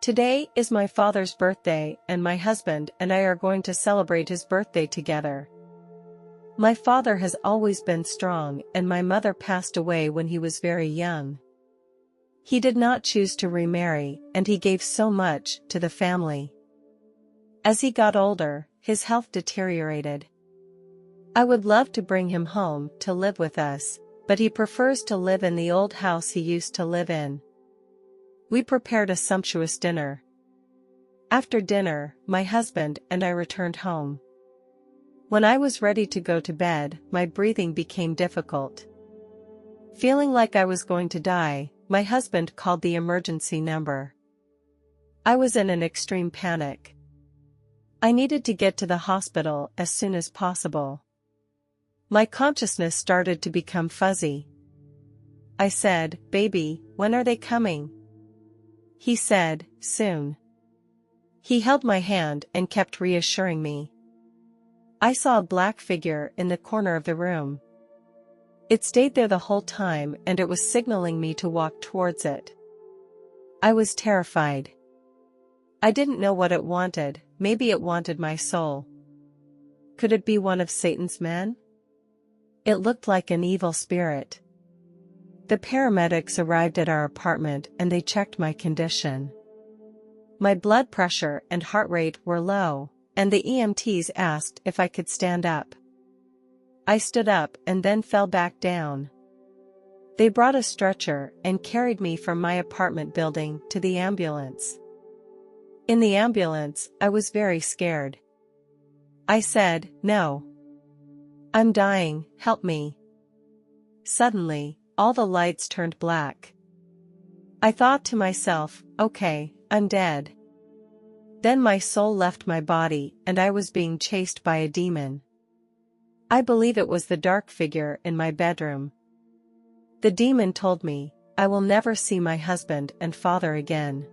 Today is my father's birthday and my husband and I are going to celebrate his birthday together. My father has always been strong and my mother passed away when he was very young. He did not choose to remarry and he gave so much to the family. As he got older, his health deteriorated. I would love to bring him home to live with us, but he prefers to live in the old house he used to live in. We prepared a sumptuous dinner. After dinner, my husband and I returned home. When I was ready to go to bed, my breathing became difficult. Feeling like I was going to die, my husband called the emergency number. I was in an extreme panic. I needed to get to the hospital as soon as possible. My consciousness started to become fuzzy. I said, "Baby, when are they coming?" He said, "Soon." He held my hand and kept reassuring me. I saw a black figure in the corner of the room. It stayed there the whole time and it was signaling me to walk towards it. I was terrified. I didn't know what it wanted, maybe it wanted my soul. Could it be one of Satan's men? It looked like an evil spirit. The paramedics arrived at our apartment and they checked my condition. My blood pressure and heart rate were low, and the EMTs asked if I could stand up. I stood up and then fell back down. They brought a stretcher and carried me from my apartment building to the ambulance. In the ambulance, I was very scared. I said, "No. I'm dying, help me." Suddenly, all the lights turned black. I thought to myself, okay, I'm dead. Then my soul left my body and I was being chased by a demon. I believe it was the dark figure in my bedroom. The demon told me, I will never see my husband and father again.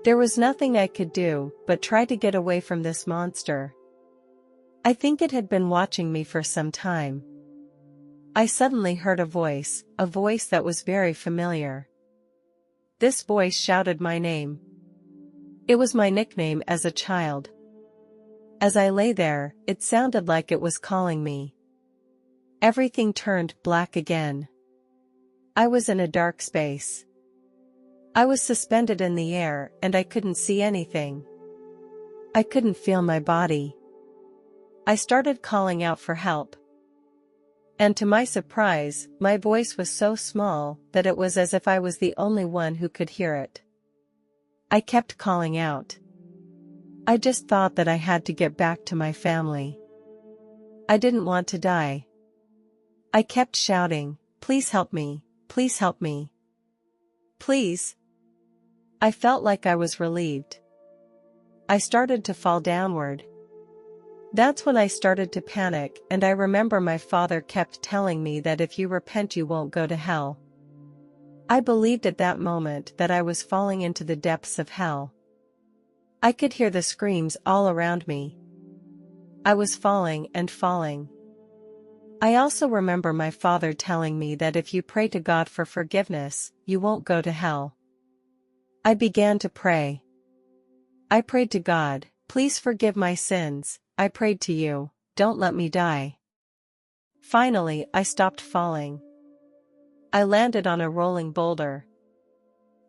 There was nothing I could do but try to get away from this monster. I think it had been watching me for some time. I suddenly heard a voice that was very familiar. This voice shouted my name. It was my nickname as a child. As I lay there, it sounded like it was calling me. Everything turned black again. I was in a dark space. I was suspended in the air and I couldn't see anything. I couldn't feel my body. I started calling out for help. And to my surprise, my voice was so small that it was as if I was the only one who could hear it. I kept calling out. I just thought that I had to get back to my family. I didn't want to die. I kept shouting, "Please help me, please help me. Please." I felt like I was relieved. I started to fall downward. That's when I started to panic, and I remember my father kept telling me that if you repent you won't go to hell. I believed at that moment that I was falling into the depths of hell. I could hear the screams all around me. I was falling and falling. I also remember my father telling me that if you pray to God for forgiveness, you won't go to hell. I began to pray. I prayed to God, "Please forgive my sins." I prayed to you, "Don't let me die." Finally, I stopped falling. I landed on a rolling boulder.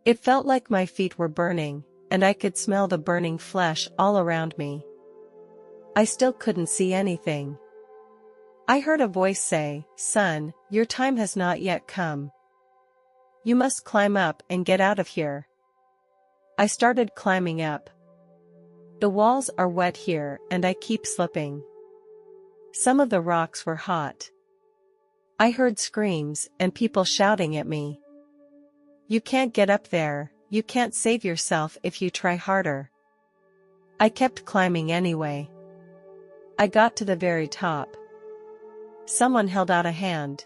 It felt like my feet were burning, and I could smell the burning flesh all around me. I still couldn't see anything. I heard a voice say, "Son, your time has not yet come. You must climb up and get out of here." I started climbing up. The walls are wet here and I keep slipping. Some of the rocks were hot. I heard screams and people shouting at me. "You can't get up there, you can't save yourself if you try harder." I kept climbing anyway. I got to the very top. Someone held out a hand.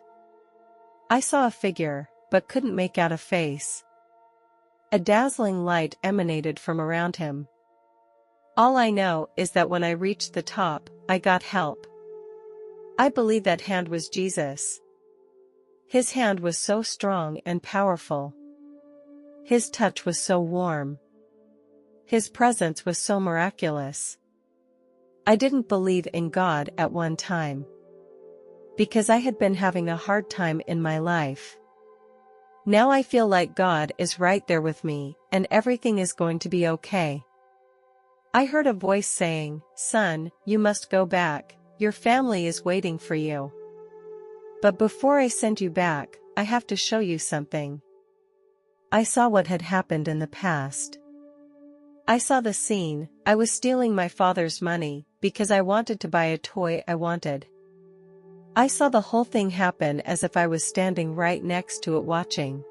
I saw a figure, but couldn't make out a face. A dazzling light emanated from around him. All I know is that when I reached the top, I got help. I believe that hand was Jesus. His hand was so strong and powerful. His touch was so warm. His presence was so miraculous. I didn't believe in God at one time, because I had been having a hard time in my life. Now I feel like God is right there with me, and everything is going to be okay. I heard a voice saying, "Son, you must go back, your family is waiting for you. But before I send you back, I have to show you something." I saw what had happened in the past. I saw the scene. I was stealing my father's money, because I wanted to buy a toy I wanted. I saw the whole thing happen as if I was standing right next to it watching.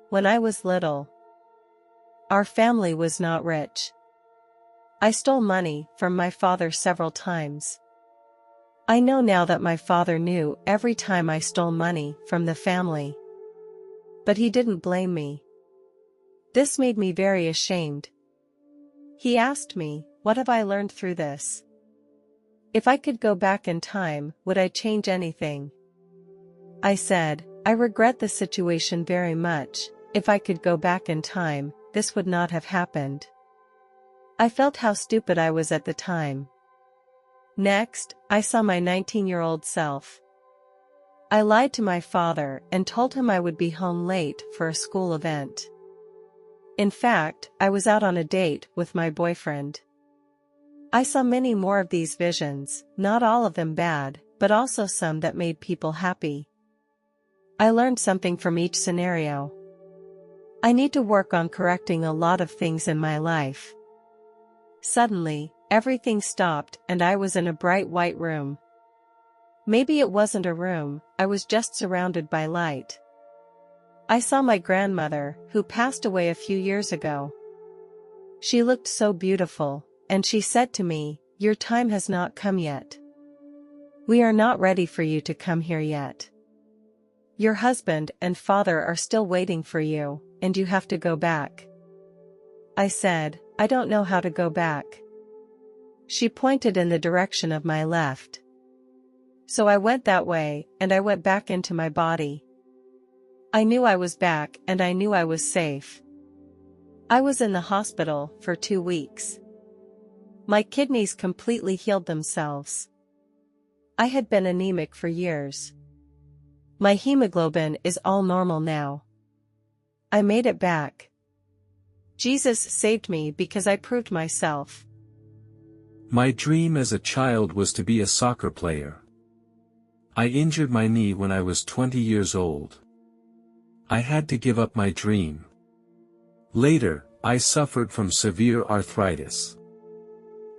When I was little, our family was not rich. I stole money from my father several times. I know now that my father knew every time I stole money from the family. But he didn't blame me. This made me very ashamed. He asked me, "What have I learned through this? If I could go back in time, would I change anything?" I said, "I regret the situation very much. If I could go back in time, this would not have happened." I felt how stupid I was at the time. Next, I saw my 19-year-old self. I lied to my father and told him I would be home late for a school event. In fact, I was out on a date with my boyfriend. I saw many more of these visions, not all of them bad, but also some that made people happy. I learned something from each scenario. I need to work on correcting a lot of things in my life. Suddenly, everything stopped and I was in a bright white room. Maybe it wasn't a room, I was just surrounded by light. I saw my grandmother, who passed away a few years ago. She looked so beautiful, and she said to me, "Your time has not come yet. We are not ready for you to come here yet. Your husband and father are still waiting for you, and you have to go back." I said, "I don't know how to go back." She pointed in the direction of my left. So I went that way, and I went back into my body. I knew I was back and I knew I was safe. I was in the hospital for 2 weeks. My kidneys completely healed themselves. I had been anemic for years. My hemoglobin is all normal now. I made it back. Jesus saved me because I proved myself. My dream as a child was to be a soccer player. I injured my knee when I was 20 years old. I had to give up my dream. Later, I suffered from severe arthritis.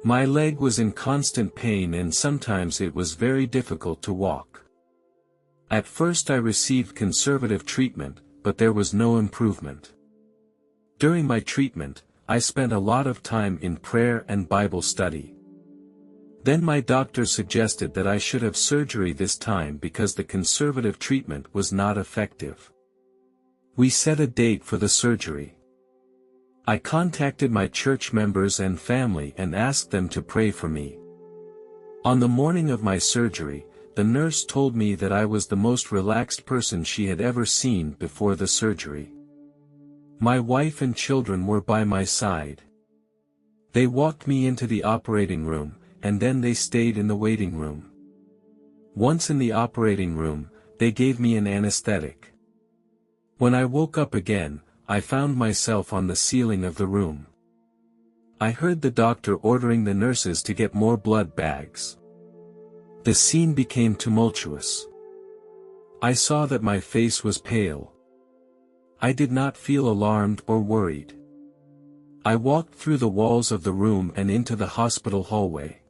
My leg was in constant pain and sometimes it was very difficult to walk. At first I received conservative treatment, but there was no improvement. During my treatment, I spent a lot of time in prayer and Bible study. Then my doctor suggested that I should have surgery this time because the conservative treatment was not effective. We set a date for the surgery. I contacted my church members and family and asked them to pray for me. On the morning of my surgery, the nurse told me that I was the most relaxed person she had ever seen before the surgery. My wife and children were by my side. They walked me into the operating room, and then they stayed in the waiting room. Once in the operating room, they gave me an anesthetic. When I woke up again, I found myself on the ceiling of the room. I heard the doctor ordering the nurses to get more blood bags. The scene became tumultuous. I saw that my face was pale. I did not feel alarmed or worried. I walked through the walls of the room and into the hospital hallway.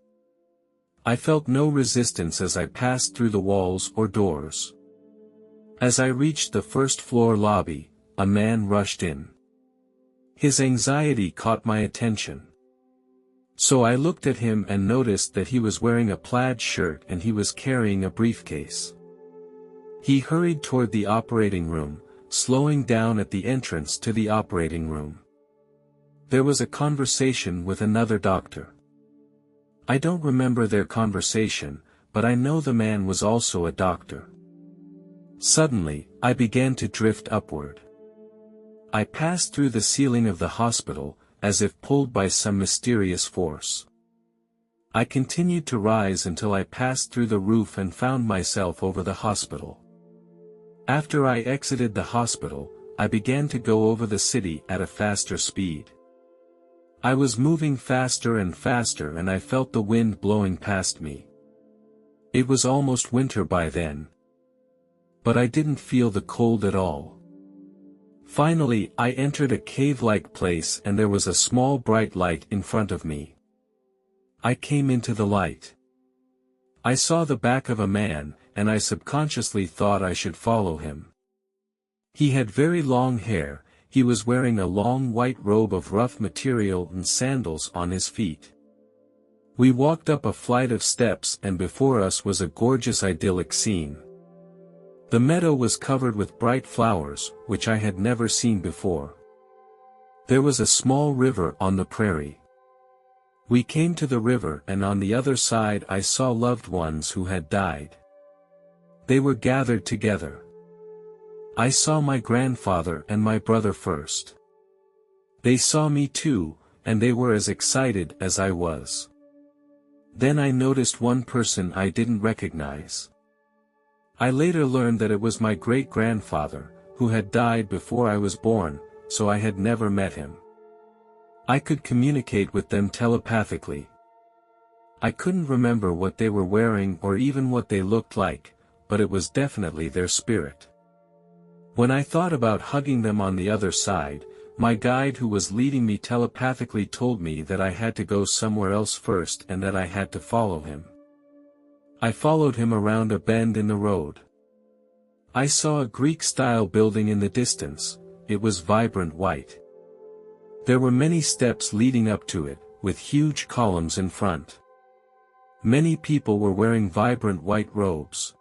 I felt no resistance as I passed through the walls or doors. As I reached the first-floor lobby, a man rushed in. His anxiety caught my attention. So I looked at him and noticed that he was wearing a plaid shirt and he was carrying a briefcase. He hurried toward the operating room, slowing down at the entrance to the operating room. There was a conversation with another doctor. I don't remember their conversation, but I know the man was also a doctor. Suddenly, I began to drift upward. I passed through the ceiling of the hospital, as if pulled by some mysterious force. I continued to rise until I passed through the roof and found myself over the hospital. After I exited the hospital, I began to go over the city at a faster speed. I was moving faster and faster and I felt the wind blowing past me. It was almost winter by then. But I didn't feel the cold at all. Finally, I entered a cave-like place and there was a small bright light in front of me. I came into the light. I saw the back of a man, and I subconsciously thought I should follow him. He had very long hair, he was wearing a long white robe of rough material and sandals on his feet. We walked up a flight of steps and before us was a gorgeous idyllic scene. The meadow was covered with bright flowers, which I had never seen before. There was a small river on the prairie. We came to the river and on the other side I saw loved ones who had died. They were gathered together. I saw my grandfather and my brother first. They saw me too, and they were as excited as I was. Then I noticed one person I didn't recognize. I later learned that it was my great-grandfather, who had died before I was born, so I had never met him. I could communicate with them telepathically. I couldn't remember what they were wearing or even what they looked like, but it was definitely their spirit. When I thought about hugging them on the other side, my guide who was leading me telepathically told me that I had to go somewhere else first and that I had to follow him. I followed him around a bend in the road. I saw a Greek-style building in the distance. It was vibrant white. There were many steps leading up to it, with huge columns in front. Many people were wearing vibrant white robes.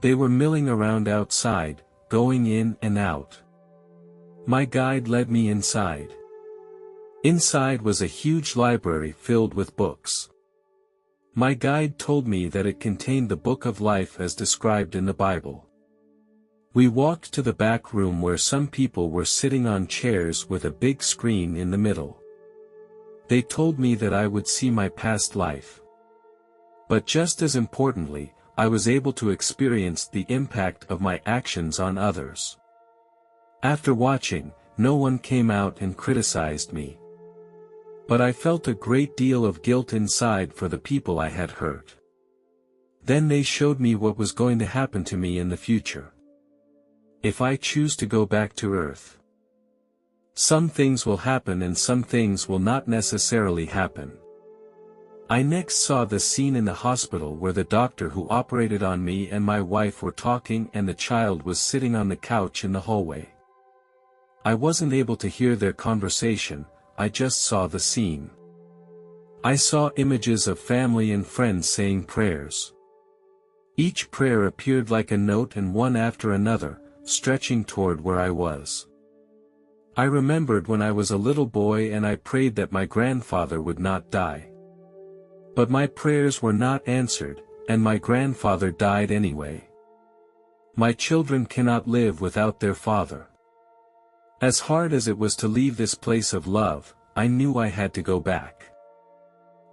They were milling around outside, going in and out. My guide led me inside. Inside was a huge library filled with books. My guide told me that it contained the Book of Life as described in the Bible. We walked to the back room where some people were sitting on chairs with a big screen in the middle. They told me that I would see my past life. But just as importantly, I was able to experience the impact of my actions on others. After watching, no one came out and criticized me. But I felt a great deal of guilt inside for the people I had hurt. Then they showed me what was going to happen to me in the future. If I choose to go back to Earth, some things will happen and some things will not necessarily happen. I next saw the scene in the hospital where the doctor who operated on me and my wife were talking and the child was sitting on the couch in the hallway. I wasn't able to hear their conversation, I just saw the scene. I saw images of family and friends saying prayers. Each prayer appeared like a note and one after another, stretching toward where I was. I remembered when I was a little boy and I prayed that my grandfather would not die. But my prayers were not answered, and my grandfather died anyway. My children cannot live without their father. As hard as it was to leave this place of love, I knew I had to go back.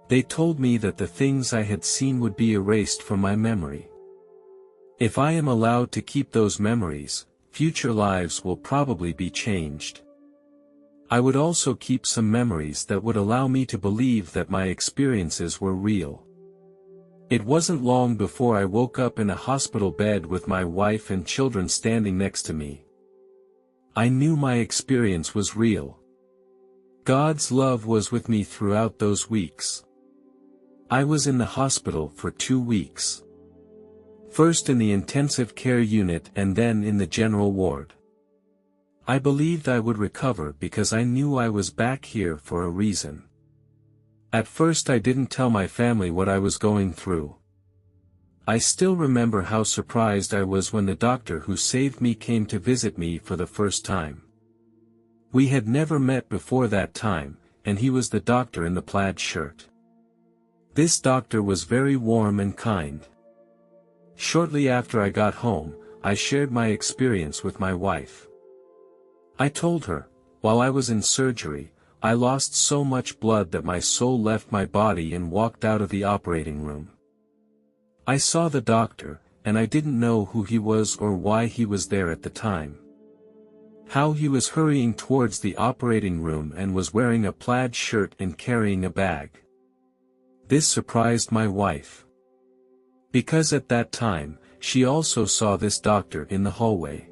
They told me that the things I had seen would be erased from my memory. If I am allowed to keep those memories, future lives will probably be changed. I would also keep some memories that would allow me to believe that my experiences were real. It wasn't long before I woke up in a hospital bed with my wife and children standing next to me. I knew my experience was real. God's love was with me throughout those weeks. I was in the hospital for 2 weeks. First in the intensive care unit and then in the general ward. I believed I would recover because I knew I was back here for a reason. At first I didn't tell my family what I was going through. I still remember how surprised I was when the doctor who saved me came to visit me for the first time. We had never met before that time, and he was the doctor in the plaid shirt. This doctor was very warm and kind. Shortly after I got home, I shared my experience with my wife. I told her, while I was in surgery, I lost so much blood that my soul left my body and walked out of the operating room. I saw the doctor, and I didn't know who he was or why he was there at the time. How he was hurrying towards the operating room and was wearing a plaid shirt and carrying a bag. This surprised my wife. Because at that time, she also saw this doctor in the hallway.